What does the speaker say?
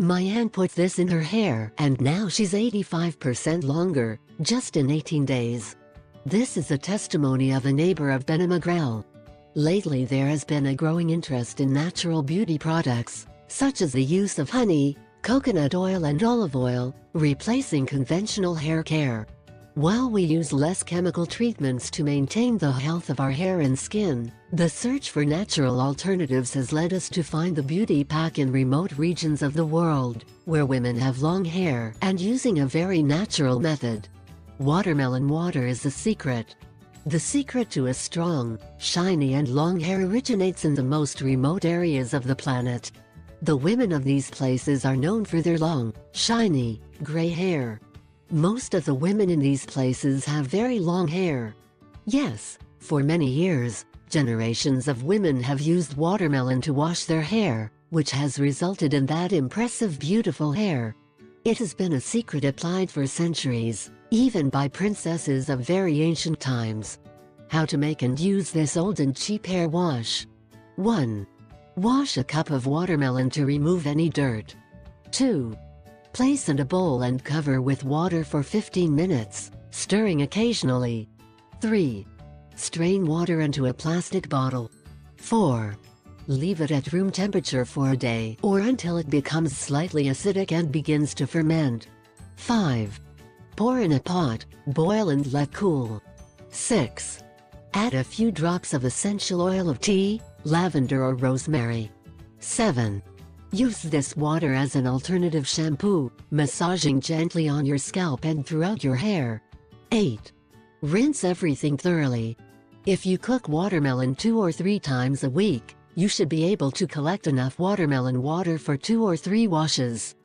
My aunt put this in her hair and now she's 85% longer, just in 18 days. This is a testimony of a neighbor of Benamagrel. Lately there has been a growing interest in natural beauty products, such as the use of honey, coconut oil and olive oil, replacing conventional hair care. While we use less chemical treatments to maintain the health of our hair and skin, the search for natural alternatives has led us to find the beauty pack in remote regions of the world, where women have long hair and using a very natural method. Watermelon water is the secret. The secret to a strong, shiny and long hair originates in the most remote areas of the planet. The women of these places are known for their long, shiny, gray hair. Most of the women in these places have very long hair. Yes, for many years, generations of women have used watermelon to wash their hair, which has resulted in that impressive beautiful hair. It has been a secret applied for centuries, even by princesses of very ancient times. How to make and use this old and cheap hair wash. 1. Wash a cup of watermelon to remove any dirt. 2. Place in a bowl and cover with water for 15 minutes, stirring occasionally. 3. Strain water into a plastic bottle. 4. Leave it at room temperature for a day or until it becomes slightly acidic and begins to ferment. 5. Pour in a pot, boil and let cool. 6. Add a few drops of essential oil of tea, lavender or rosemary. 7. Use this water as an alternative shampoo, massaging gently on your scalp and throughout your hair. 8. Rinse everything thoroughly. If you cook watermelon 2 or 3 times a week, you should be able to collect enough watermelon water for 2 or 3 washes.